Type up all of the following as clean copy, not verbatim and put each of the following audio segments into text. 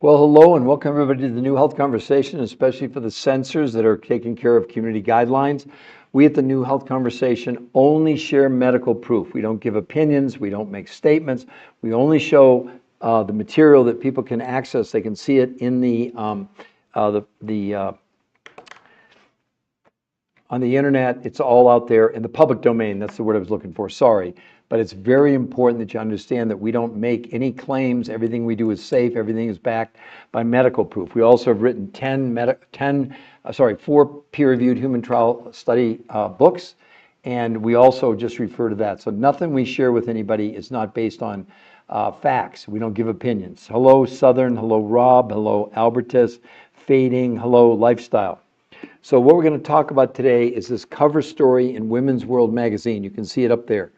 Well, hello and welcome everybody to the New Health Conversation, especially for the censors that are taking care of community guidelines. We at the New Health Conversation only share medical proof. We don't give opinions. We don't make statements. We only show the material that people can access. They can see it in on the internet. It's all out there in the public domain. That's the word I was looking for. Sorry. But it's very important that you understand that we don't make any claims. Everything we do is safe. Everything is backed by medical proof. We also have written 4 peer-reviewed human trial study books, and we also just refer to that. So nothing we share with anybody is not based on facts. We don't give opinions. Hello, Southern. Hello, Rob. Hello, Albertus. Fading. Hello, Lifestyle. So what we're going to talk about today is this cover story in Women's World magazine. You can see it up there.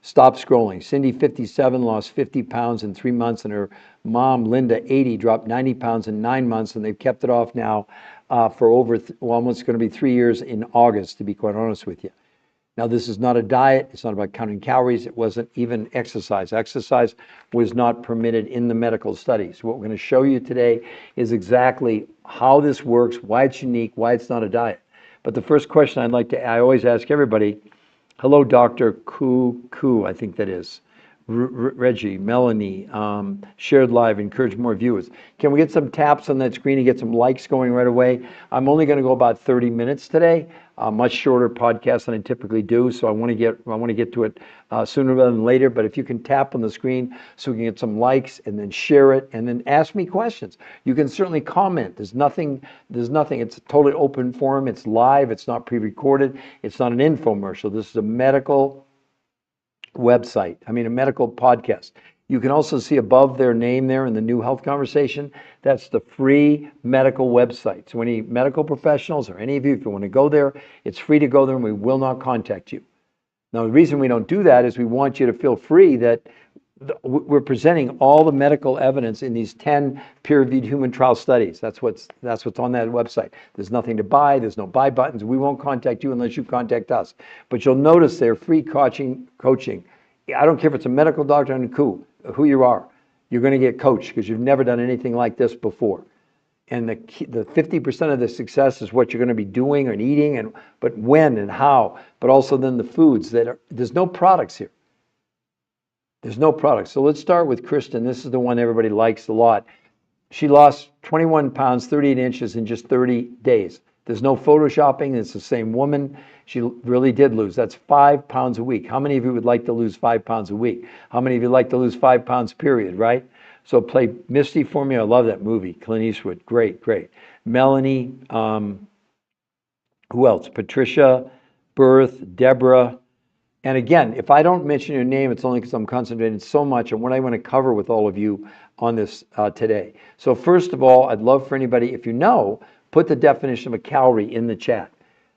Stop scrolling. Cynde, 57, lost 50 pounds in 3 months, and her mom, Linda, 80, dropped 90 pounds in 9 months, and they've kept it off now for almost going to be 3 years in August, to be quite honest with you. Now, this is not a diet. It's not about counting calories. It wasn't even exercise. Exercise was not permitted in the medical studies. What we're going to show you today is exactly how this works, why it's unique, why it's not a diet. But the first question I always ask everybody, hello, Dr. Koo, I think that is. Reggie, Melanie, shared live, encourage more viewers. Can we get some taps on that screen and get some likes going right away? I'm only going to go about 30 minutes today, a much shorter podcast than I typically do, so I want to get to it sooner rather than later. But if you can tap on the screen so we can get some likes and then share it and then ask me questions. You can certainly comment. There's nothing. It's a totally open forum. It's live. It's not pre-recorded. It's not an infomercial. This is a medical website. A medical podcast. You can also see above their name there in the New Health Conversation, that's the free medical website. So any medical professionals or any of you, if you want to go there, it's free to go there and we will not contact you. Now, the reason we don't do that is we want you to feel free that we're presenting all the medical evidence in these 10 peer-reviewed human trial studies. That's what's on that website. There's nothing to buy. There's no buy buttons. We won't contact you unless you contact us. But you'll notice they're free coaching. I don't care if it's a medical doctor and who you are. You're going to get coached because you've never done anything like this before. And the 50% of the success is what you're going to be doing and eating, but when and how. But also then the foods there's no products here. There's no products. So let's start with Kristen. This is the one everybody likes a lot. She lost 21 pounds, 38 inches in just 30 days. There's no photoshopping. It's the same woman. She really did lose. That's 5 pounds a week. How many of you would like to lose 5 pounds a week? How many of you like to lose 5 pounds, period, right? So play Misty for me. I love that movie. Clint Eastwood. Great. Melanie. Who else? Patricia, Berth, Deborah. And again, if I don't mention your name, it's only because I'm concentrating so much on what I want to cover with all of you on this today. So first of all, I'd love for anybody, if you know, put the definition of a calorie in the chat.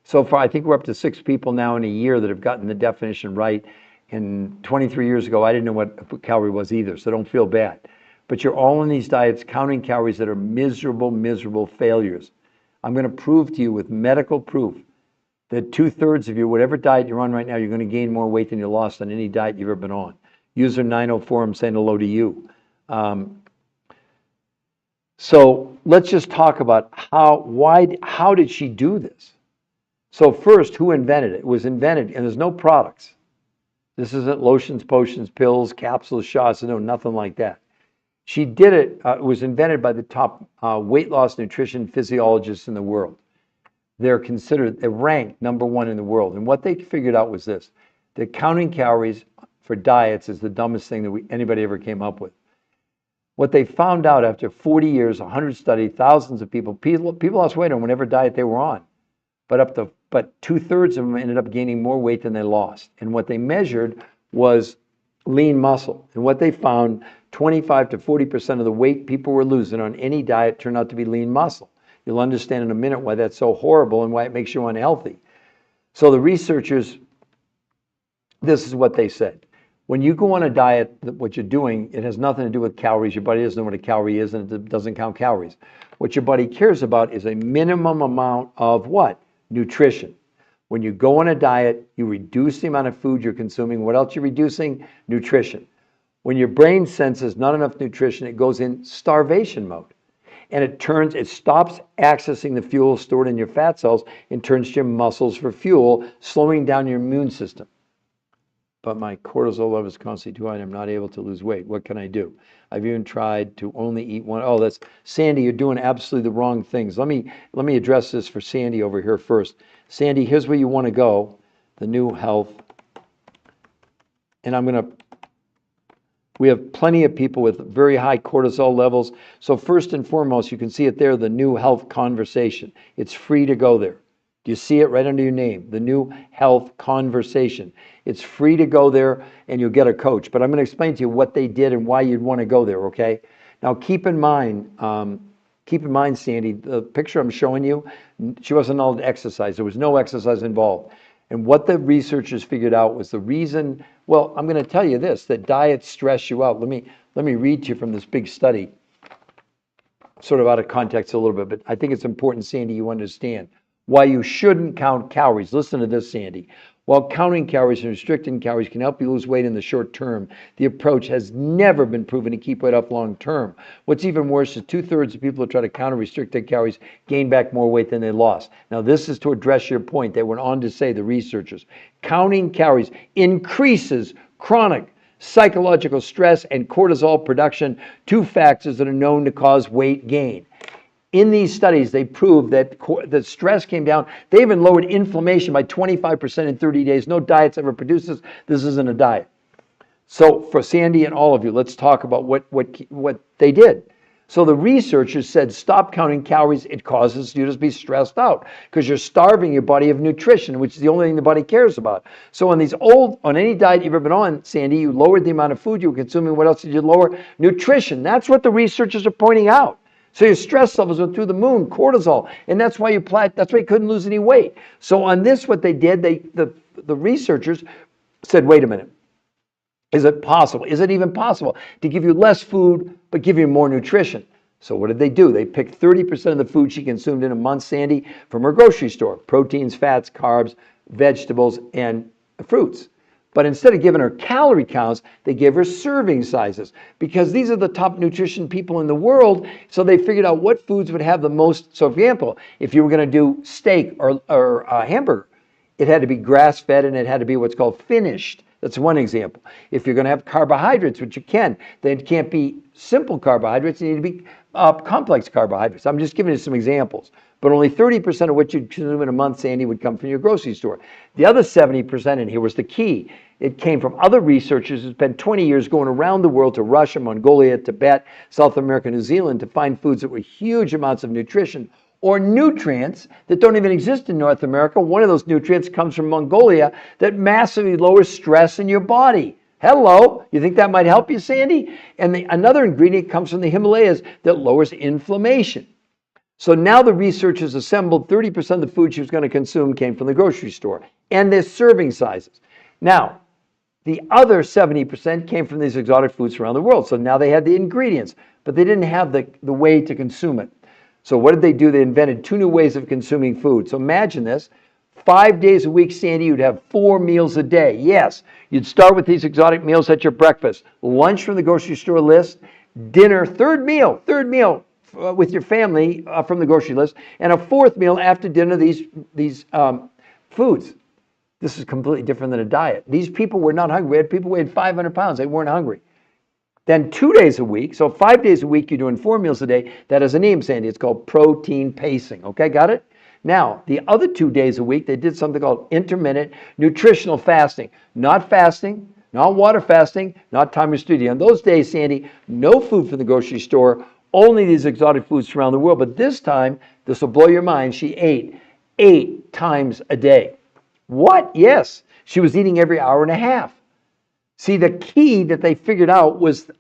So far, I think we're up to 6 people now in a year that have gotten the definition right. And 23 years ago, I didn't know what a calorie was either, so don't feel bad. But you're all in these diets counting calories that are miserable failures. I'm going to prove to you with medical proof that 2/3 of you, whatever diet you're on right now, you're going to gain more weight than you lost on any diet you've ever been on. User 904, I'm saying hello to you. So let's just talk about how did she do this? So first, who invented it? It was invented, and there's no products. This isn't lotions, potions, pills, capsules, shots, no, nothing like that. She did it, it was invented by the top weight loss nutrition physiologists in the world. They're ranked #1 in the world. And what they figured out was this, that counting calories for diets is the dumbest thing that anybody ever came up with. What they found out after 40 years, 100 studies, thousands of people lost weight on whatever diet they were on. But 2/3 of them ended up gaining more weight than they lost. And what they measured was lean muscle. And what they found, 25 to 40% of the weight people were losing on any diet turned out to be lean muscle. You'll understand in a minute why that's so horrible and why it makes you unhealthy. So the researchers, this is what they said. When you go on a diet, what you're doing, it has nothing to do with calories. Your body doesn't know what a calorie is, and it doesn't count calories. What your body cares about is a minimum amount of what? Nutrition. When you go on a diet, you reduce the amount of food you're consuming. What else you're reducing? Nutrition. When your brain senses not enough nutrition, it goes in starvation mode. And it stops accessing the fuel stored in your fat cells and turns to your muscles for fuel, slowing down your immune system. But my cortisol level is constantly too high and I'm not able to lose weight. What can I do? I've even tried to only eat one. Oh, that's Sandy, you're doing absolutely the wrong things. Let me address this for Sandy over here first. Sandy, here's where you want to go, the new health. And we have plenty of people with very high cortisol levels. So first and foremost, you can see it there, the new health conversation. It's free to go there. Do you see it right under your name? The new health conversation. It's free to go there and you'll get a coach. But I'm going to explain to you what they did and why you'd want to go there, okay? Now keep in mind, Sandy, the picture I'm showing you, she wasn't allowed to exercise. There was no exercise involved. And what the researchers figured out was the reason, well, I'm going to tell you this, that diets stress you out. Let me read to you from this big study, sort of out of context a little bit, but I think it's important, Sandy, you understand why you shouldn't count calories. Listen to this, Sandy. While counting calories and restricting calories can help you lose weight in the short term, the approach has never been proven to keep weight off long term. What's even worse is 2/3 of people who try to count or restrict their calories gain back more weight than they lost. Now, this is to address your point. They went on to say, the researchers, counting calories increases chronic psychological stress and cortisol production, two factors that are known to cause weight gain. In these studies, they proved that stress came down. They even lowered inflammation by 25% in 30 days. No diets ever produced this. This isn't a diet. So for Sandy and all of you, let's talk about what they did. So the researchers said, stop counting calories. It causes you to be stressed out because you're starving your body of nutrition, which is the only thing the body cares about. So on any diet you've ever been on, Sandy, you lowered the amount of food you were consuming. What else did you lower? Nutrition. That's what the researchers are pointing out. So your stress levels went through the moon, cortisol, and that's why you couldn't lose any weight. So on this, what they did, the researchers said, wait a minute, is it possible? Is it even possible to give you less food but give you more nutrition? So what did they do? They picked 30% of the food she consumed in a month, Sandy, from her grocery store: proteins, fats, carbs, vegetables, and fruits. But instead of giving her calorie counts, they gave her serving sizes because these are the top nutrition people in the world. So they figured out what foods would have the most. So for example, if you were going to do steak or hamburger, it had to be grass-fed and it had to be what's called finished. That's one example. If you're going to have carbohydrates, which you can, then it can't be simple carbohydrates. They need to be complex carbohydrates. I'm just giving you some examples. But only 30% of what you consume in a month, Sandy, would come from your grocery store. The other 70%, and here was the key, it came from other researchers who spent 20 years going around the world to Russia, Mongolia, Tibet, South America, New Zealand to find foods that were huge amounts of nutrition or nutrients that don't even exist in North America. One of those nutrients comes from Mongolia that massively lowers stress in your body. Hello, you think that might help you, Sandy? And another ingredient comes from the Himalayas that lowers inflammation. So now the researchers assembled 30% of the food she was going to consume came from the grocery store and their serving sizes. Now, the other 70% came from these exotic foods around the world. So now they had the ingredients, but they didn't have the way to consume it. So what did they do? They invented 2 new ways of consuming food. So imagine this. 5 days a week, Sandy, you'd have 4 meals a day. Yes, you'd start with these exotic meals at your breakfast, lunch from the grocery store list, dinner, third meal with your family from the grocery list, and a 4th meal after dinner, these foods. This is completely different than a diet. These people were not hungry. We had people who weighed 500 pounds. They weren't hungry. Then 2 days a week, so 5 days a week, you're doing 4 meals a day. That has a name, Sandy. It's called protein pacing. Okay, got it? Now, the other 2 days a week, they did something called intermittent nutritional fasting. Not fasting, not water fasting, not time restricted. On those days, Sandy, no food from the grocery store, only these exotic foods from around the world. But this time, this will blow your mind, she ate 8 times a day. What? Yes. She was eating every hour and a half. See, the key that they figured out was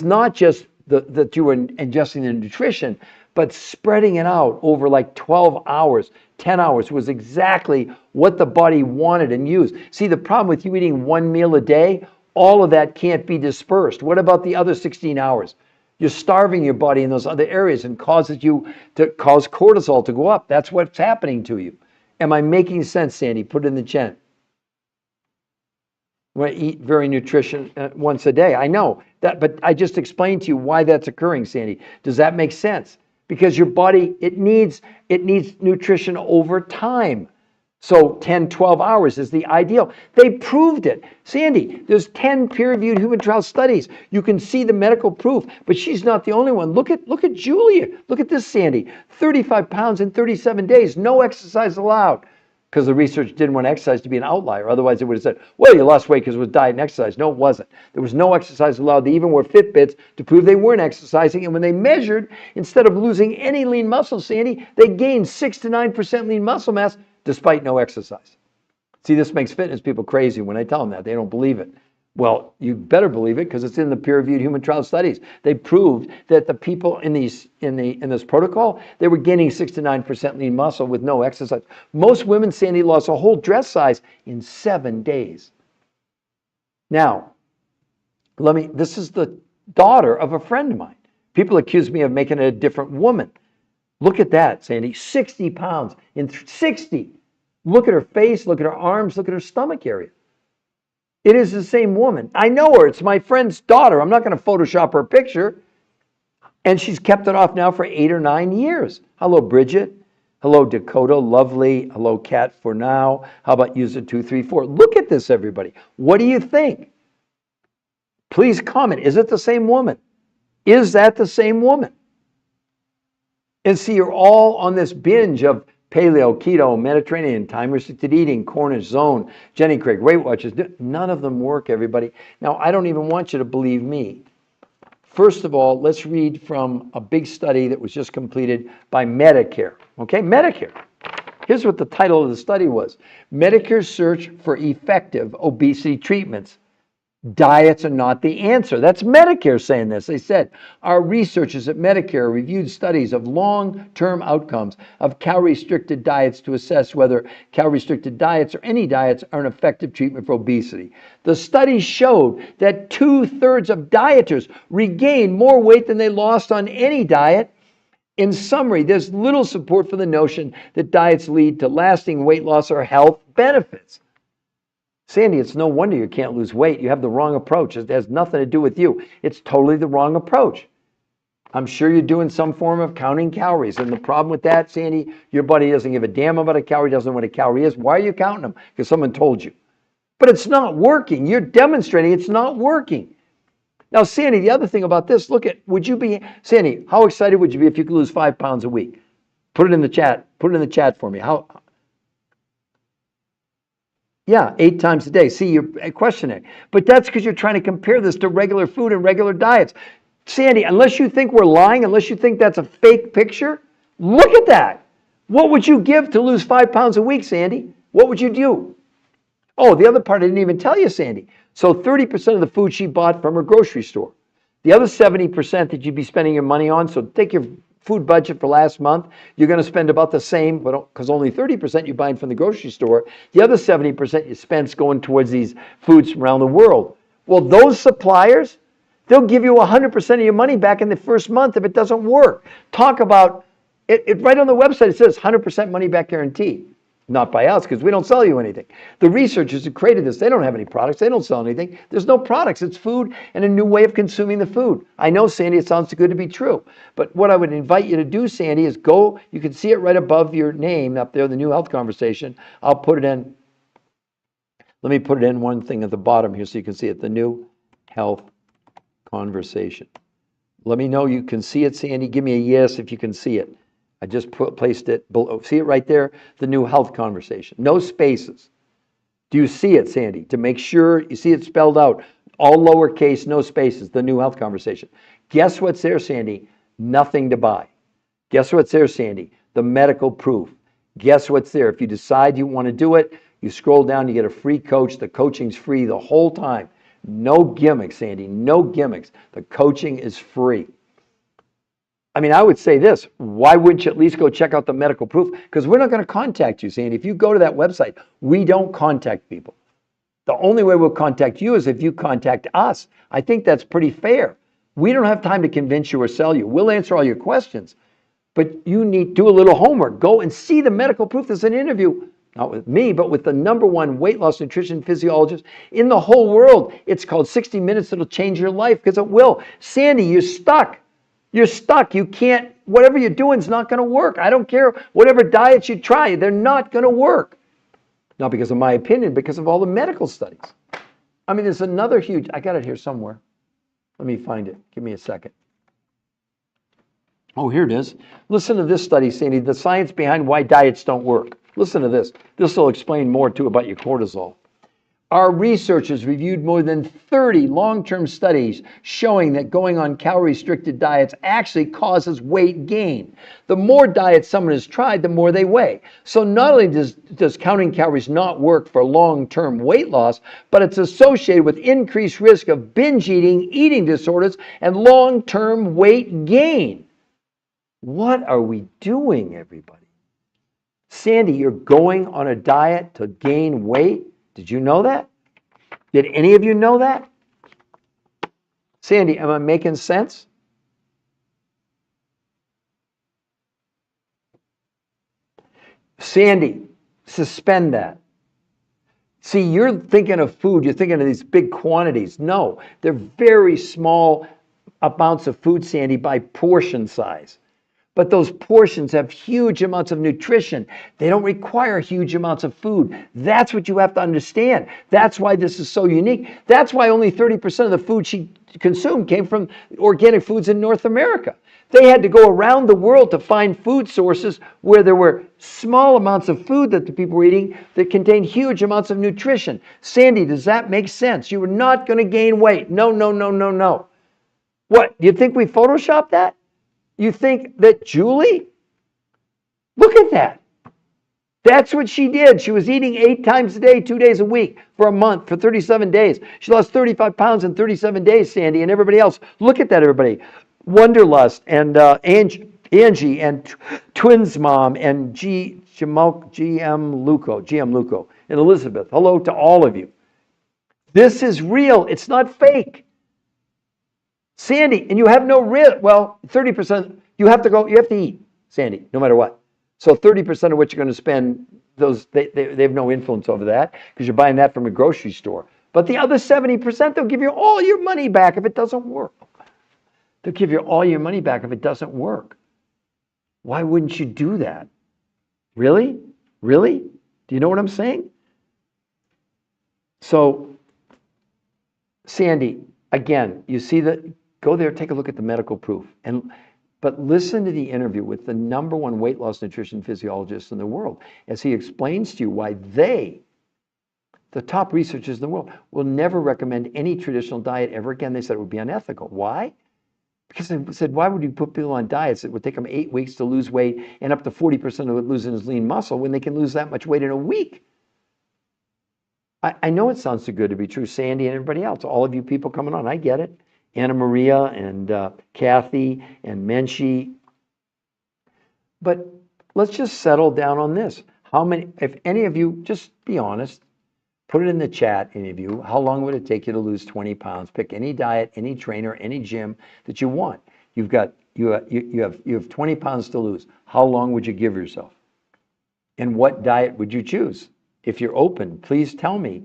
not just that you were ingesting the nutrition, but spreading it out over like 12 hours, 10 hours was exactly what the body wanted and used. See, the problem with you eating 1 meal a day, all of that can't be dispersed. What about the other 16 hours? You're starving your body in those other areas and causes you to cause cortisol to go up. That's what's happening to you. Am I making sense, Sandy? Put it in the chat. We eat very nutrition once a day. I know that, but I just explained to you why that's occurring, Sandy. Does that make sense? Because your body, it needs nutrition over time. So 10, 12 hours is the ideal. They proved it. Sandy, there's 10 peer-reviewed human trial studies. You can see the medical proof, but she's not the only one. Look at Julia. Look at this, Sandy. 35 pounds in 37 days, no exercise allowed. Because the research didn't want exercise to be an outlier. Otherwise, it would have said, well, you lost weight because it was diet and exercise. No, it wasn't. There was no exercise allowed. They even wore Fitbits to prove they weren't exercising. And when they measured, instead of losing any lean muscle, Sandy, they gained 6 to 9% lean muscle mass despite no exercise. See, this makes fitness people crazy when I tell them that. They don't believe it. Well, you better believe it because it's in the peer-reviewed human trial studies. They proved that the people in this protocol, they were gaining 6 to 9% lean muscle with no exercise. Most women, Sandy, lost a whole dress size in 7 days. Now, this is the daughter of a friend of mine. People accuse me of making it a different woman. Look at that, Sandy, 60 pounds in 60. Look at her face, look at her arms, look at her stomach area. It is the same woman. I know her. It's my friend's daughter. I'm not going to Photoshop her picture. And she's kept it off now for 8 or 9 years. Hello, Bridget. Hello, Dakota. Lovely. Hello, Kat for now. How about user 234? Look at this, everybody. What do you think? Please comment. Is it the same woman? Is that the same woman? And see, you're all on this binge of paleo, keto, Mediterranean, time-restricted eating, Cornish zone, Jenny Craig, Weight Watchers. None of them work, everybody. Now, I don't even want you to believe me. First of all, let's read from a big study that was just completed by Medicare. Okay, Medicare. Here's what the title of the study was. Medicare's search for effective obesity treatments. Diets are not the answer. That's Medicare saying this. They said, our researchers at Medicare reviewed studies of long-term outcomes of calorie-restricted diets to assess whether calorie-restricted diets or any diets are an effective treatment for obesity. The study showed that 2/3 of dieters regained more weight than they lost on any diet. In summary, there's little support for the notion that diets lead to lasting weight loss or health benefits. Sandy, it's no wonder you can't lose weight. You have the wrong approach. It has nothing to do with you. It's totally the wrong approach. I'm sure you're doing some form of counting calories. And the problem with that, Sandy, your body doesn't give a damn about a calorie, doesn't know what a calorie is. Why are you counting them? Because someone told you. But it's not working. You're demonstrating it's not working. Now, Sandy, the other thing about this, Sandy, how excited would you be if you could lose 5 pounds a week? Put it in the chat. Put it in the chat for me. Yeah, 8 times a day. See, you're questioning. But that's because you're trying to compare this to regular food and regular diets. Sandy, unless you think we're lying, unless you think that's a fake picture, look at that. What would you give to lose 5 pounds a week, Sandy? What would you do? Oh, the other part I didn't even tell you, Sandy. So 30% of the food she bought from her grocery store. The other 70% that you'd be spending your money on, so take your food budget for last month, you're going to spend about the same, but because only 30% you're buying from the grocery store, the other 70% you spend going towards these foods from around the world. Well, those suppliers, they'll give you 100% of your money back in the first month if it doesn't work. Talk about it right on the website. It says 100% money back guarantee. Not by us, because we don't sell you anything. The researchers who created this, they don't have any products. They don't sell anything. There's no products. It's food and a new way of consuming the food. I know, Sandy, it sounds too good to be true. But what I would invite you to do, Sandy, is go. You can see it right above your name up there, the New Health Conversation. I'll put it in. Let me put it in one thing at the bottom here so you can see it. The New Health Conversation. Let me know you can see it, Sandy. Give me a yes if you can see it. I just placed it below. See it right there? The New Health Conversation. No spaces. Do you see it, Sandy? To make sure you see it spelled out, all lowercase, no spaces, the new health conversation. Guess what's there, Sandy? Nothing to buy. Guess what's there, Sandy? The medical proof. Guess what's there? If you decide you want to do it, you scroll down, you get a free coach. The coaching's free the whole time. No gimmicks, Sandy, no gimmicks. The coaching is free. I mean, I would say this, why wouldn't you at least go check out the medical proof? Because we're not going to contact you, Sandy. If you go to that website, we don't contact people. The only way we'll contact you is if you contact us. I think that's pretty fair. We don't have time to convince you or sell you. We'll answer all your questions, but you need to do a little homework. Go and see the medical proof. There's an interview, not with me, but with the #1 weight loss nutrition physiologist in the whole world. It's called 60 Minutes. It'll change your life, because it will. Sandy, you're stuck. You're stuck. You can't, whatever you're doing is not going to work. I don't care whatever diets you try, they're not going to work. Not because of my opinion, because of all the medical studies. I mean, there's another huge, I got it here somewhere. Let me find it. Give me a second. Oh, here it is. Listen to this study, Sandy, the science behind why diets don't work. Listen to this. This will explain more, too, about your cortisol. Our researchers reviewed more than 30 long-term studies showing that going on calorie-restricted diets actually causes weight gain. The more diets someone has tried, the more they weigh. So not only does counting calories not work for long-term weight loss, but it's associated with increased risk of binge eating, eating disorders, and long-term weight gain. What are we doing, everybody? Sandy, you're going on a diet to gain weight? Did you know that? Did any of you know that? Sandy, am I making sense? Sandy, suspend that. See, you're thinking of food, you're thinking of these big quantities. No, they're very small amounts of food, Sandy, by portion size. But those portions have huge amounts of nutrition. They don't require huge amounts of food. That's what you have to understand. That's why this is so unique. That's why only 30% of the food she consumed came from organic foods in North America. They had to go around the world to find food sources where there were small amounts of food that the people were eating that contained huge amounts of nutrition. Sandy, does that make sense? You are not going to gain weight. No, no, no, no, no. What, do you think we photoshopped that? You think that Julie? Look at that. That's what she did. She was eating 8 times a day, 2 days a week for a month, for 37 days. She lost 35 pounds in 37 days, Sandy, and everybody else. Look at that, everybody. Wonderlust and Angie and Twins Mom and GM Luco and Elizabeth. Hello to all of you. This is real. It's not fake. Sandy, and you have no risk. Well, 30%, you have to eat, Sandy, no matter what. So 30% of what you're going to spend, they have no influence over that because you're buying that from a grocery store. But the other 70%, they'll give you all your money back if it doesn't work. They'll give you all your money back if it doesn't work. Why wouldn't you do that? Really? Really? Do you know what I'm saying? So, Sandy, again, you see that. Go there, take a look at the medical proof. But listen to the interview with the #1 weight loss nutrition physiologist in the world as he explains to you why they, the top researchers in the world, will never recommend any traditional diet ever again. They said it would be unethical. Why? Because they said, why would you put people on diets that would take them 8 weeks to lose weight and up to 40% of it losing is lean muscle when they can lose that much weight in a week? I know it sounds too good to be true, Sandy and everybody else, all of you people coming on, I get it. Anna Maria and Kathy and Menchie. But let's just settle down on this. How many, if any of you, just be honest, put it in the chat, any of you, how long would it take you to lose 20 pounds? Pick any diet, any trainer, any gym that you want. You have 20 pounds to lose. How long would you give yourself? And what diet would you choose? If you're open, please tell me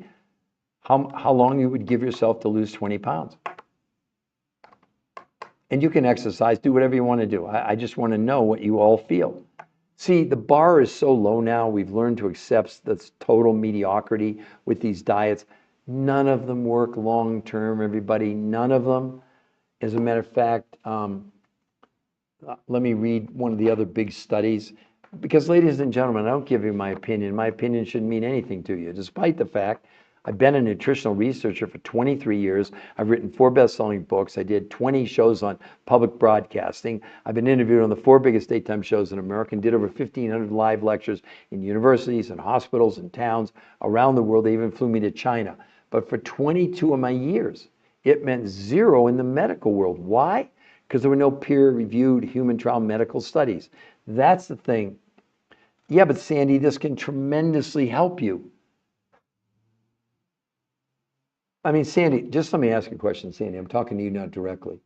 how long you would give yourself to lose 20 pounds. And you can exercise, do whatever you want to do. I just want to know what you all feel. See, the bar is so low now, we've learned to accept this total mediocrity with these diets. None of them work long term, everybody. None of them. As a matter of fact, let me read one of the other big studies. Because, ladies and gentlemen, I don't give you my opinion. My opinion shouldn't mean anything to you, despite the fact I've been a nutritional researcher for 23 years. I've written 4 best-selling books. I did 20 shows on public broadcasting. I've been interviewed on the 4 biggest daytime shows in America and did over 1,500 live lectures in universities and hospitals and towns around the world. They even flew me to China. But for 22 of my years, it meant 0 in the medical world. Why? Because there were no peer-reviewed human trial medical studies. That's the thing. Yeah, but Sandy, this can tremendously help you. I mean, Sandy, just let me ask you a question, Sandy. I'm talking to you not directly.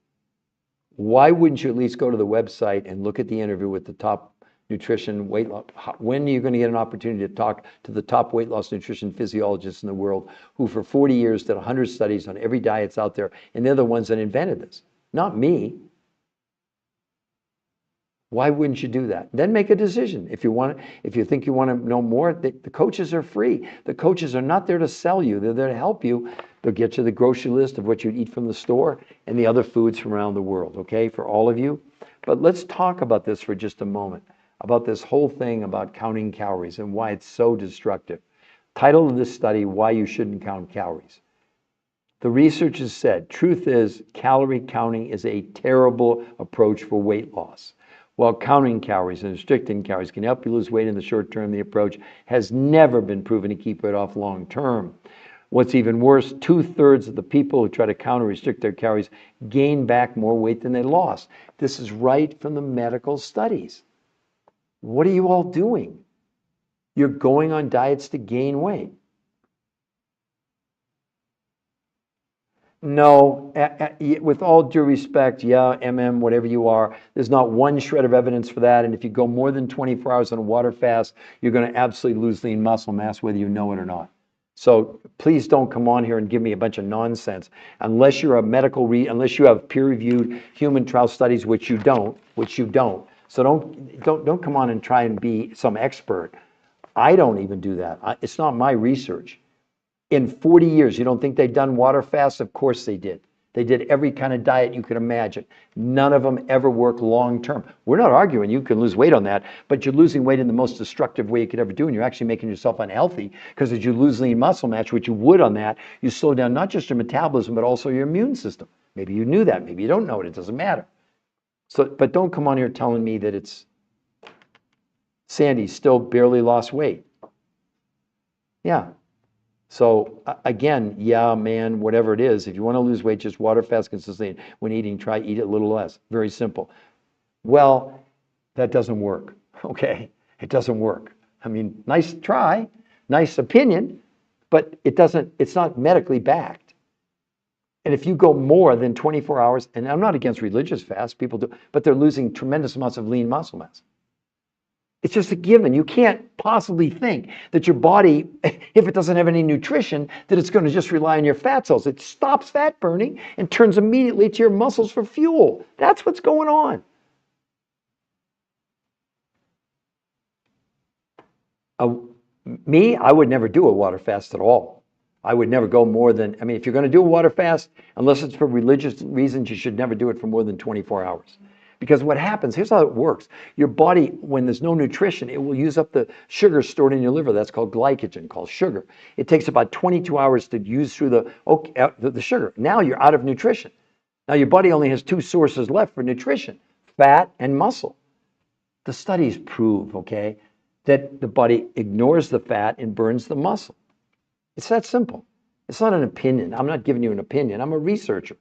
Why wouldn't you at least go to the website and look at the interview with the top nutrition weight loss? When are you going to get an opportunity to talk to the top weight loss nutrition physiologists in the world who for 40 years did 100 studies on every diet that's out there, and they're the ones that invented this, not me. Why wouldn't you do that? Then make a decision. If you think you want to know more, the coaches are free. The coaches are not there to sell you. They're there to help you. They'll get you the grocery list of what you'd eat from the store and the other foods from around the world, okay, for all of you. But let's talk about this for just a moment, about this whole thing about counting calories and why it's so destructive. Title of this study, Why You Shouldn't Count Calories. The research has said, truth is, calorie counting is a terrible approach for weight loss. While counting calories and restricting calories can help you lose weight in the short term, the approach has never been proven to keep it off long term. What's even worse, 2/3 of the people who try to count or restrict their calories gain back more weight than they lost. This is right from the medical studies. What are you all doing? You're going on diets to gain weight. No, with all due respect, yeah, whatever you are, there's not one shred of evidence for that. And if you go more than 24 hours on a water fast, you're going to absolutely lose lean muscle mass, whether you know it or not. So please don't come on here and give me a bunch of nonsense. Unless you're a unless you have peer-reviewed human trial studies, which you don't. So don't come on and try and be some expert. I don't even do that. It's not my research. In 40 years, you don't think they've done water fasts? Of course they did. They did every kind of diet you could imagine. None of them ever work long term. We're not arguing you can lose weight on that, but you're losing weight in the most destructive way you could ever do, and you're actually making yourself unhealthy because as you lose lean muscle mass, which you would on that, you slow down not just your metabolism, but also your immune system. Maybe you knew that. Maybe you don't know it. It doesn't matter. So, but don't come on here telling me that it's Sandy still barely lost weight. Yeah. So again, yeah, man, whatever it is, if you want to lose weight, just water fast consistently. When eating, try eat it a little less. Very simple. Well, that doesn't work. Okay, it doesn't work. I mean, nice try, nice opinion, but it's not medically backed. And if you go more than 24 hours, and I'm not against religious fasts, people do, but they're losing tremendous amounts of lean muscle mass. It's just a given. You can't possibly think that your body, if it doesn't have any nutrition, that it's going to just rely on your fat cells. It stops fat burning and turns immediately to your muscles for fuel. That's what's going on. I would never do a water fast at all. I would never go more than, if you're going to do a water fast, unless it's for religious reasons, you should never do it for more than 24 hours. Because what happens, here's how it works. Your body, when there's no nutrition, it will use up the sugar stored in your liver. That's called glycogen, called sugar. It takes about 22 hours to use through the sugar. Now you're out of nutrition. Now your body only has 2 sources left for nutrition, fat and muscle. The studies prove, okay, that the body ignores the fat and burns the muscle. It's that simple. It's not an opinion. I'm not giving you an opinion. I'm a researcher.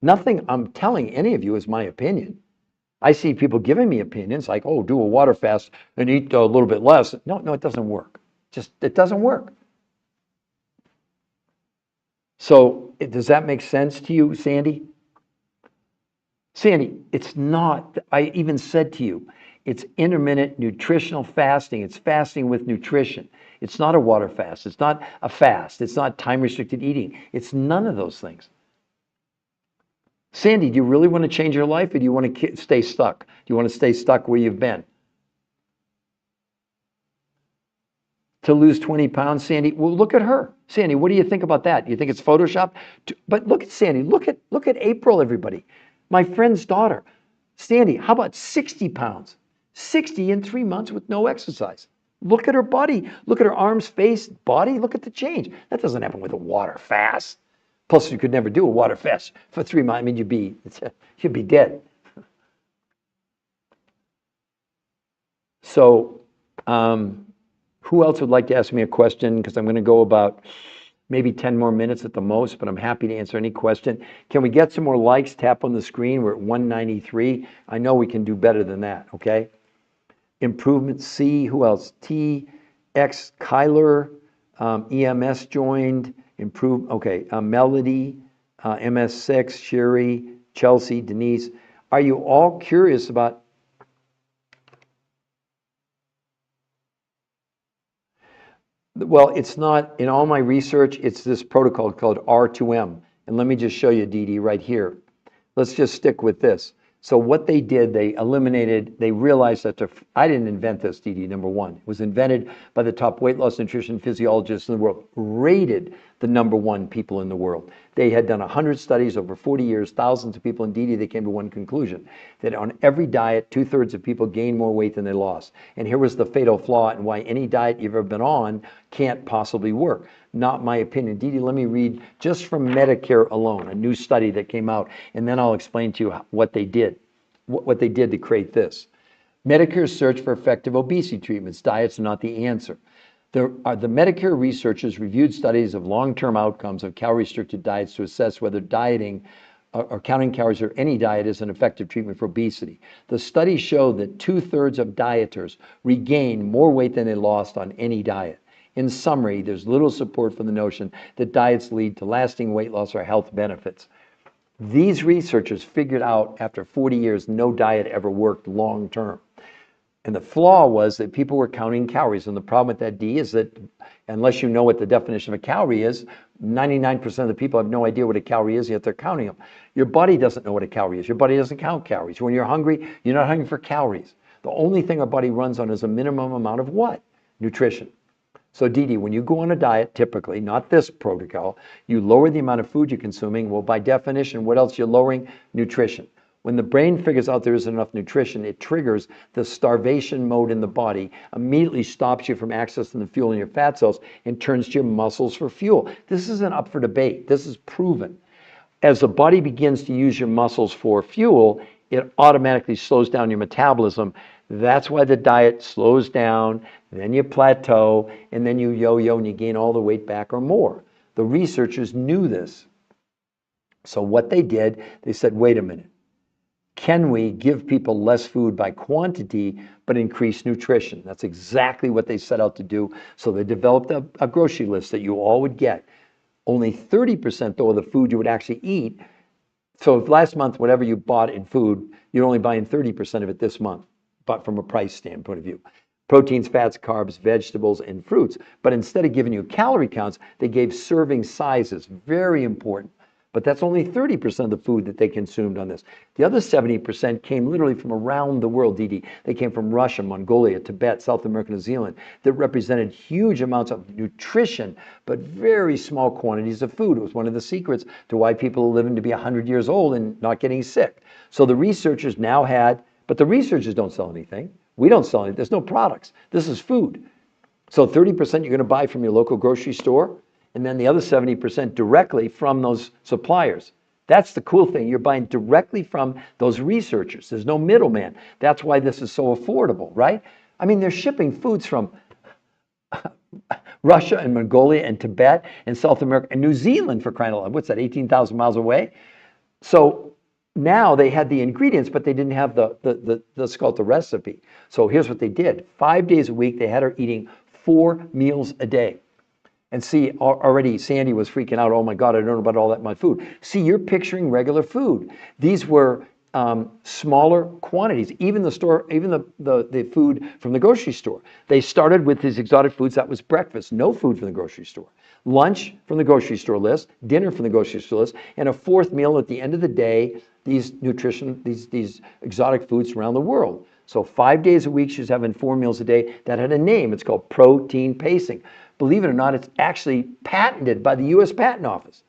Nothing I'm telling any of you is my opinion. I see people giving me opinions like, oh, do a water fast and eat a little bit less. No, it doesn't work. It doesn't work. So does that make sense to you, Sandy? Sandy, it's not, I even said to you, it's intermittent nutritional fasting. It's fasting with nutrition. It's not a water fast. It's not a fast. It's not time-restricted eating. It's none of those things. Sandy, do you really want to change your life, or do you want to stay stuck? Do you want to stay stuck where you've been? To lose 20 pounds, Sandy? Well, look at her. Sandy, what do you think about that? You think it's Photoshop? But look at Sandy. Look at April, everybody. My friend's daughter. Sandy, how about 60 pounds? 60 in 3 months with no exercise. Look at her body. Look at her arms, face, body. Look at the change. That doesn't happen with a water fast. Plus, you could never do a water fast for 3 months. I mean, you'd be dead. So, who else would like to ask me a question? Because I'm going to go about maybe 10 more minutes at the most, but I'm happy to answer any question. Can we get some more likes? Tap on the screen. We're at 193. I know we can do better than that, okay? Improvement C, who else? T, X, Kyler, EMS joined, improve, okay, Melody, MS6, Sherry, Chelsea, Denise. Are you all curious about? Well, it's not, in all my research, it's this protocol called R2M. And let me just show you, Dee Dee, right here. Let's just stick with this. So what they did, they realized that I didn't invent this, Dee Dee, number one. It was invented by the top weight loss nutrition physiologists in the world, rated the number one people in the world. They had done 100 studies over 40 years, thousands of people, and Dee Dee, they came to one conclusion, that on every diet, 2/3 of people gain more weight than they lost. And here was the fatal flaw and why any diet you've ever been on can't possibly work. Not my opinion. Dee Dee, let me read just from Medicare alone, a new study that came out, and then I'll explain to you what they did to create this. Medicare's search for effective obesity treatments. Diets are not the answer. The Medicare researchers reviewed studies of long-term outcomes of calorie-restricted diets to assess whether dieting or counting calories or any diet is an effective treatment for obesity. The study showed that 2/3 of dieters regained more weight than they lost on any diet. In summary, there's little support for the notion that diets lead to lasting weight loss or health benefits. These researchers figured out after 40 years no diet ever worked long term. And the flaw was that people were counting calories. And the problem with that, D, is that unless you know what the definition of a calorie is, 99% of the people have no idea what a calorie is, yet they're counting them. Your body doesn't know what a calorie is. Your body doesn't count calories. When you're hungry, you're not hungry for calories. The only thing our body runs on is a minimum amount of what? Nutrition. So Dee Dee, when you go on a diet, typically, not this protocol, you lower the amount of food you're consuming. Well, by definition, what else you're lowering? Nutrition. When the brain figures out there isn't enough nutrition, it triggers the starvation mode in the body, immediately stops you from accessing the fuel in your fat cells and turns to your muscles for fuel. This isn't up for debate. This is proven. As the body begins to use your muscles for fuel, it automatically slows down your metabolism. That's why the diet slows down, then you plateau, and then you yo-yo and you gain all the weight back or more. The researchers knew this. So what they did, they said, wait a minute. Can we give people less food by quantity, but increase nutrition? That's exactly what they set out to do. So they developed a grocery list that you all would get. Only 30% though of the food you would actually eat. So if last month, whatever you bought in food, you're only buying 30% of it this month, but from a price standpoint of view. Proteins, fats, carbs, vegetables, and fruits. But instead of giving you calorie counts, they gave serving sizes, very important. But that's only 30% of the food that they consumed on this. The other 70% came literally from around the world, Dee Dee. They came from Russia, Mongolia, Tibet, South America, New Zealand, that represented huge amounts of nutrition, but very small quantities of food. It was one of the secrets to why people are living to be 100 years old and not getting sick. So the researchers now had, but the researchers don't sell anything. We don't sell anything. There's no products. This is food. So 30% you're going to buy from your local grocery store, and then the other 70% directly from those suppliers. That's the cool thing. You're buying directly from those researchers. There's no middleman. That's why this is so affordable, right? I mean, they're shipping foods from Russia and Mongolia and Tibet and South America and New Zealand, for crying out loud. What's that, 18,000 miles away? So now they had the ingredients, but they didn't have let's call it the recipe. So here's what they did. 5 days a week, they had her eating 4 meals a day. And see, already Sandy was freaking out. Oh my God, I don't know about all that my food. See, you're picturing regular food. These were smaller quantities. Even the food from the grocery store. They started with these exotic foods. That was breakfast. No food from the grocery store. Lunch from the grocery store list. Dinner from the grocery store list. And a fourth meal at the end of the day. These exotic foods around the world. So 5 days a week, she's having 4 meals a day. That had a name. It's called protein pacing. Believe it or not, it's actually patented by the U.S. Patent Office.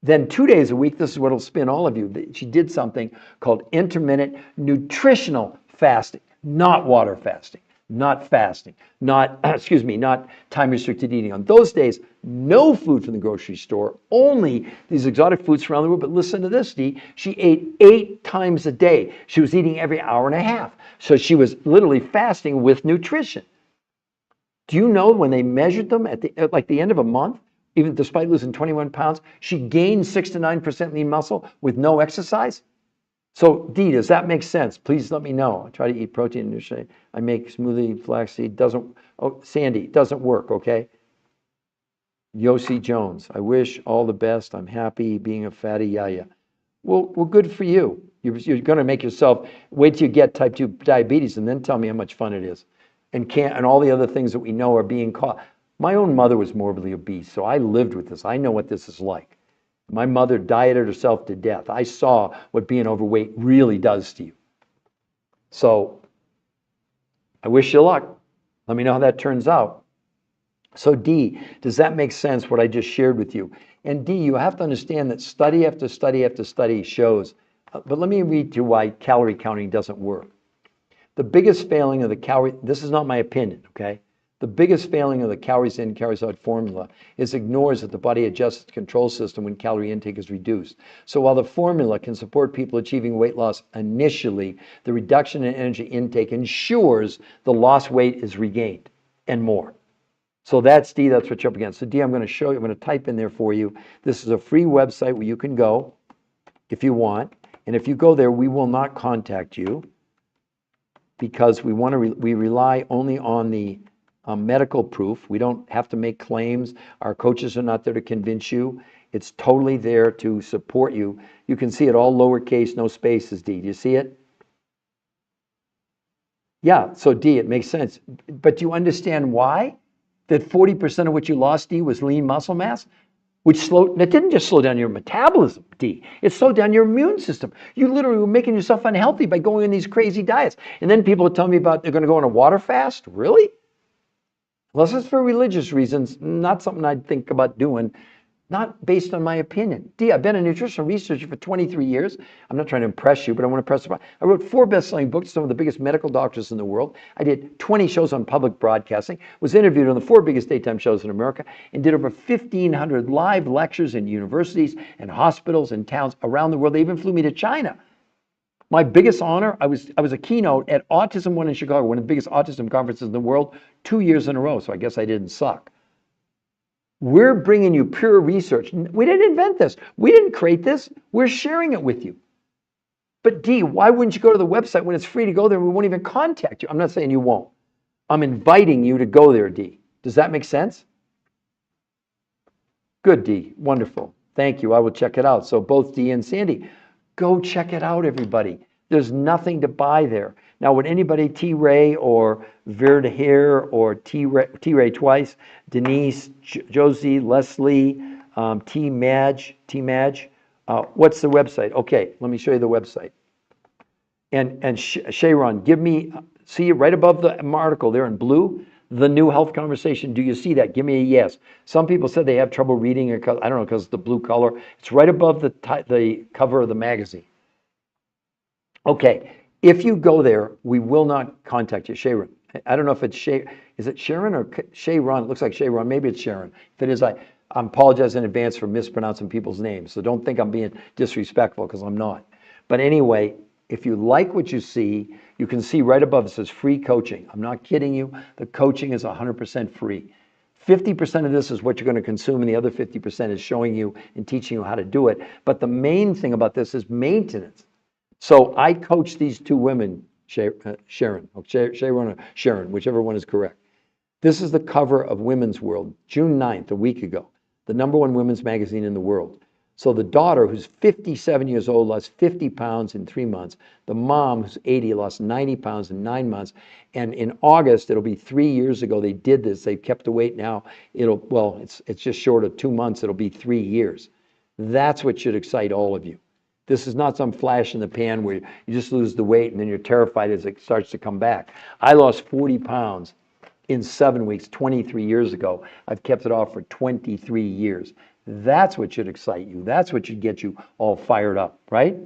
Then 2 days a week, this is what will spin all of you. She did something called intermittent nutritional fasting. not water fasting, not fasting, not, excuse me, not time restricted eating. On those days, no food from the grocery store, only these exotic foods from around the world. But listen to this, Dee. She ate 8 times a day. She was eating every hour and a half. So she was literally fasting with nutrition. Do you know when they measured them at the end of a month, even despite losing 21 pounds, she gained 6 to 9% lean muscle with no exercise? So, Dee, does that make sense? Please let me know. I try to eat protein and nutrition. I make smoothie, flaxseed, doesn't, oh, Sandy, doesn't work, okay? Yossi Jones, I wish all the best. I'm happy being a fatty yaya. Well, good for you. You're going to make yourself, wait till you get type 2 diabetes and then tell me how much fun it is. And all the other things that we know are being caught. My own mother was morbidly obese, so I lived with this. I know what this is like. My mother dieted herself to death. I saw what being overweight really does to you. So I wish you luck. Let me know how that turns out. So Dee, does that make sense what I just shared with you? And Dee, you have to understand that study after study after study shows, but let me read to you why calorie counting doesn't work. The biggest failing of the calorie, this is not my opinion, okay? The biggest failing of the calories in, calories out formula is ignores that the body adjusts its control system when calorie intake is reduced. So while the formula can support people achieving weight loss initially, the reduction in energy intake ensures the lost weight is regained and more. So that's Dee, that's what you're up against. So Dee, I'm going to show you, I'm going to type in there for you. This is a free website where you can go if you want. And if you go there, we will not contact you because we rely only on the medical proof. We don't have to make claims. Our coaches are not there to convince you. It's totally there to support you. You can see it all lowercase, no spaces, Dee. Do you see it? Yeah, so Dee, it makes sense. But do you understand why? That 40% of what you lost, Dee, was lean muscle mass? That didn't just slow down your metabolism, Dee. It slowed down your immune system. You literally were making yourself unhealthy by going on these crazy diets. And then people would tell me about they're going to go on a water fast. Really? Unless it's for religious reasons, not something I'd think about doing, not based on my opinion. Dee, I've been a nutritional researcher for 23 years. I'm not trying to impress you, but I want to impress you. I wrote 4 best-selling books, some of the biggest medical doctors in the world. I did 20 shows on public broadcasting, was interviewed on the 4 biggest daytime shows in America, and did over 1,500 live lectures in universities and hospitals and towns around the world. They even flew me to China. My biggest honor, I was a keynote at Autism One in Chicago, one of the biggest autism conferences in the world, 2 years in a row, so I guess I didn't suck. We're bringing you pure research. We didn't invent this. We didn't create this. We're sharing it with you. But Dee, why wouldn't you go to the website when it's free to go there and we won't even contact you? I'm not saying you won't. I'm inviting you to go there, Dee. Does that make sense? Good, Dee. Wonderful. Thank you. I will check it out. So both Dee and Sandy, go check it out, everybody. There's nothing to buy there. Now, would anybody, T-Ray or Verdahir or T-Ray twice, Denise, Josie, Leslie, T-Madge, what's the website? Okay, let me show you the website. And Sharon, give me, see right above the article there in blue, the new health conversation. Do you see that? Give me a yes. Some people said they have trouble reading it, I don't know, because the blue color. It's right above the cover of the magazine. Okay, if you go there, we will not contact you, Sharon. I don't know if it's is it Sharon or Sharon? It looks like Sharon. Maybe it's Sharon. If it is, I apologize in advance for mispronouncing people's names. So don't think I'm being disrespectful because I'm not. But anyway, if you like what you see, you can see right above it says free coaching. I'm not kidding you. The coaching is 100% free. 50% of this is what you're going to consume, and the other 50% is showing you and teaching you how to do it. But the main thing about this is maintenance. So I coach these 2 women, Sharon, or Sharon, whichever one is correct. This is the cover of Women's World, June 9th, a week ago, the #1 women's magazine in the world. So the daughter, who's 57 years old, lost 50 pounds in 3 months. The mom, who's 80, lost 90 pounds in 9 months. And in August, it'll be 3 years ago they did this. They've kept the weight now. It's just short of 2 months. It'll be 3 years. That's what should excite all of you. This is not some flash in the pan where you just lose the weight and then you're terrified as it starts to come back. I lost 40 pounds in 7 weeks, 23 years ago. I've kept it off for 23 years. That's what should excite you. That's what should get you all fired up, right?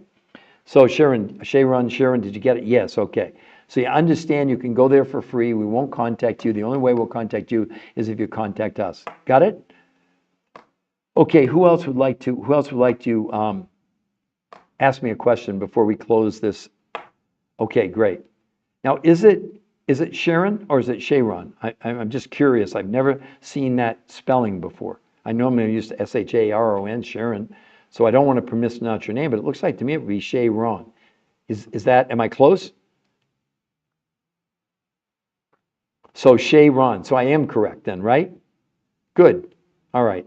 So Sharon, did you get it? Yes, okay. So you understand you can go there for free. We won't contact you. The only way we'll contact you is if you contact us. Got it? Okay, who else would like to ask me a question before we close this? Okay, great. Now, is it Sharon or is it Sharon? I'm just curious. I've never seen that spelling before. I normally use Sharon, Sharon, so I don't want to mispronounce your name, but it looks like to me it would be Sharon. Is that, am I close? So Sharon, so I am correct then, right? Good, all right.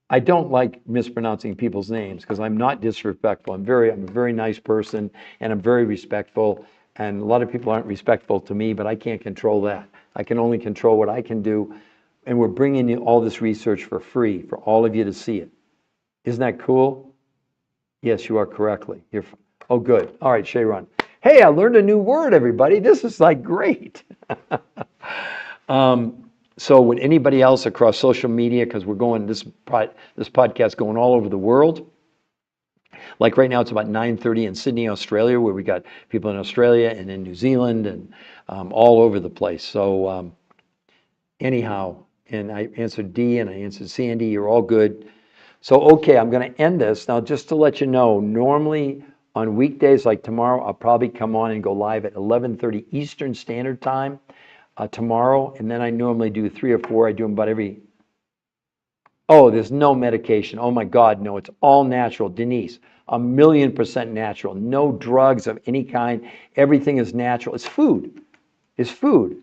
I don't like mispronouncing people's names because I'm not disrespectful. I'm a very nice person and I'm very respectful. And a lot of people aren't respectful to me, but I can't control that. I can only control what I can do. And we're bringing you all this research for free for all of you to see it. Isn't that cool? Yes, you are correctly. Oh, good. All right, Sharon. Hey, I learned a new word, everybody. This is like great. So would anybody else across social media, because we're going, this podcast going all over the world. Like right now it's about 9:30 in Sydney, Australia, where we got people in Australia and in New Zealand and all over the place. So anyhow, and I answered D and I answered Sandy, you're all good. So, okay, I'm going to end this. Now, just to let you know, normally on weekdays like tomorrow, I'll probably come on and go live at 11:30 Eastern Standard Time tomorrow. And then I normally do 3 or 4. I do them about every... Oh, there's no medication. Oh my God, no, it's all natural. Denise, 1,000,000% natural. No drugs of any kind. Everything is natural. It's food. It's food.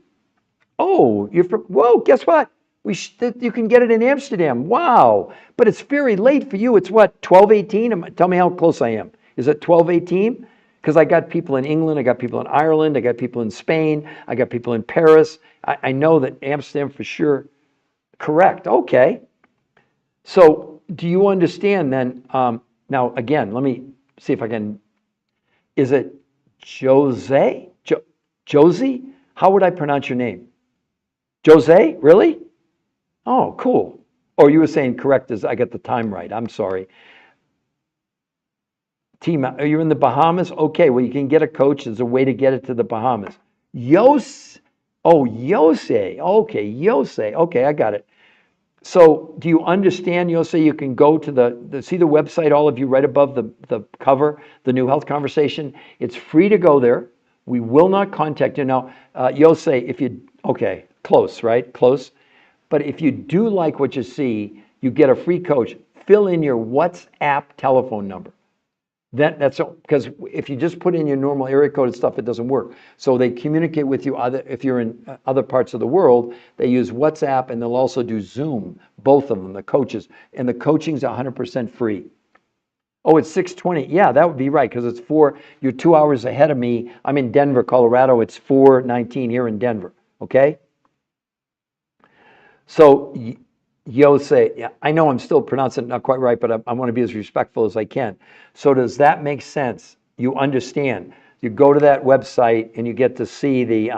Oh, whoa, guess what? You can get it in Amsterdam. Wow. But it's very late for you. It's what, 12:18? Tell me how close I am. Is it 12:18? Because I got people in England, I got people in Ireland, I got people in Spain, I got people in Paris. I know that Amsterdam for sure. Correct. Okay. So do you understand then? Now, again, let me see if I can. Is it Jose? Josie? How would I pronounce your name? Jose? Really? Oh, cool. Oh, you were saying correct as I got the time right. I'm sorry. Are you in the Bahamas? Okay, well, you can get a coach. There's a way to get it to the Bahamas. Yose. Oh, Yose. Okay, Yose. Okay, I got it. So do you understand, Yose, you can go to see the website, all of you, right above the cover, the New Health Conversation. It's free to go there. We will not contact you. Now, Yose, okay, close, right? Close. But if you do like what you see, you get a free coach. Fill in your WhatsApp telephone number. That's because if you just put in your normal area code and stuff, it doesn't work. So they communicate with you if you're in other parts of the world, they use WhatsApp and they'll also do Zoom, both of them, the coaches. And the coaching's 100% free. Oh, it's 6:20. Yeah, that would be right because you're 2 hours ahead of me. I'm in Denver, Colorado. It's 4:19 here in Denver. Okay? So Yose, yeah, I know I'm still pronouncing it not quite right, but I want to be as respectful as I can. So does that make sense? You understand? You go to that website and you get to see the,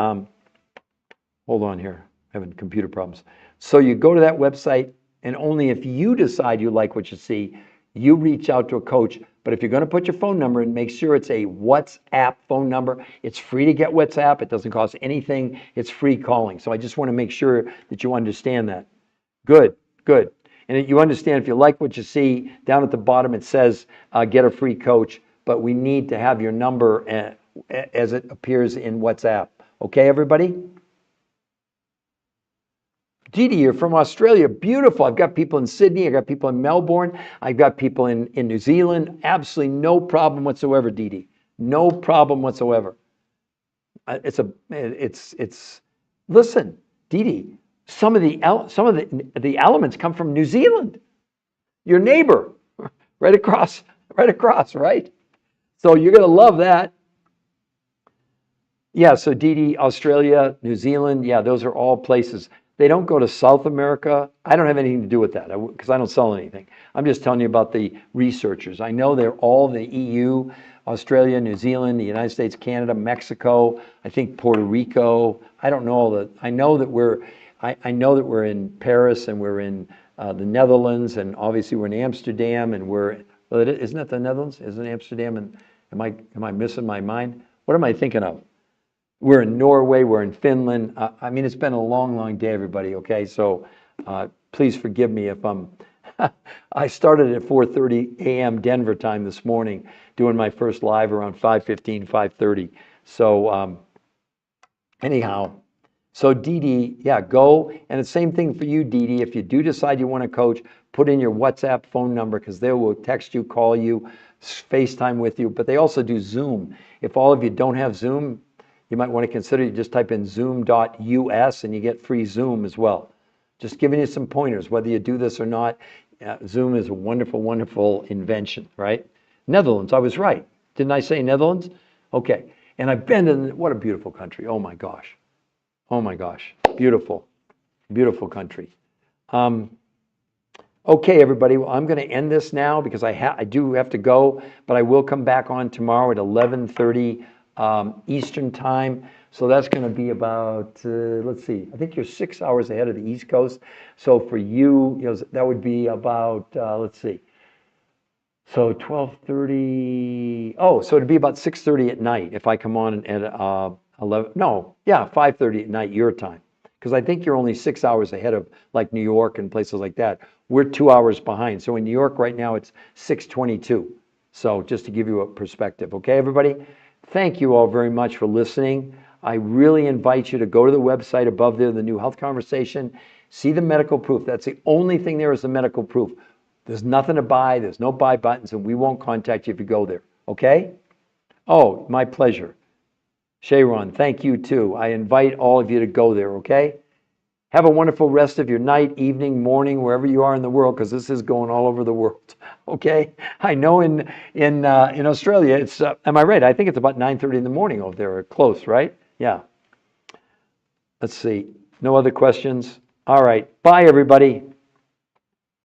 hold on here, I'm having computer problems. So you go to that website and only if you decide you like what you see, you reach out to a coach. But if you're going to put your phone number in, make sure it's a WhatsApp phone number. It's free to get WhatsApp. It doesn't cost anything. It's free calling. So I just want to make sure that you understand that. Good, good. And you understand if you like what you see, down at the bottom it says get a free coach, but we need to have your number as it appears in WhatsApp. Okay, everybody? Didi, you're from Australia. Beautiful. I've got people in Sydney. I've got people in Melbourne. I've got people in New Zealand. Absolutely no problem whatsoever, Didi. No problem whatsoever. Listen, Didi, some of the elements come from New Zealand, your neighbor, right across, right? So you're going to love that. Yeah, so Didi, Australia, New Zealand, yeah, those are all places. They don't go to South America. I don't have anything to do with that because I don't sell anything. I'm just telling you about the researchers. I know they're all the EU, Australia, New Zealand, the United States, Canada, Mexico, I think Puerto Rico. I don't know all the, I know that we're in Paris and we're in the Netherlands and obviously we're in Amsterdam and isn't that the Netherlands? Isn't Amsterdam and Am I missing my mind? What am I thinking of? We're in Norway, we're in Finland. I mean, it's been a long, long day, everybody, okay? So please forgive me if I'm, I started at 4:30 a.m. Denver time this morning, doing my first live around 5:15, 5:30. So anyhow, so Dee Dee, yeah, go. And the same thing for you, Dee Dee. If you do decide you want to coach, put in your WhatsApp phone number because they will text you, call you, FaceTime with you. But they also do Zoom. If all of you don't have Zoom, you might want to consider, you just type in zoom.us and you get free Zoom as well. Just giving you some pointers, whether you do this or not. Zoom is a wonderful, wonderful invention, right? Netherlands, I was right. Didn't I say Netherlands? Okay. And I've been in, what a beautiful country. Oh my gosh. Oh my gosh. Beautiful, beautiful country. Okay, everybody, well, I'm going to end this now because I do have to go, but I will come back on tomorrow at 11:30 Eastern time. So that's going to be about, let's see, I think you're 6 hours ahead of the East Coast. So for you, that would be about, let's see, so 12:30, oh, so it'd be about 6:30 at night if I come on at 11, no, yeah, 5:30 at night your time. Because I think you're only 6 hours ahead of like New York and places like that. We're 2 hours behind. So in New York right now, it's 6:22. So just to give you a perspective. Okay, everybody? Thank you all very much for listening. I really invite you to go to the website above there, the New Health Conversation, see the medical proof. That's the only thing there is the medical proof. There's nothing to buy. There's no buy buttons, and we won't contact you if you go there. Okay? Oh, my pleasure. Sharon, thank you too. I invite all of you to go there, okay? Have a wonderful rest of your night, evening, morning, wherever you are in the world, because this is going all over the world, okay? I know in Australia, it's, am I right? I think it's about 9:30 in the morning over there, or close, right? Yeah. Let's see. No other questions? All right. Bye, everybody.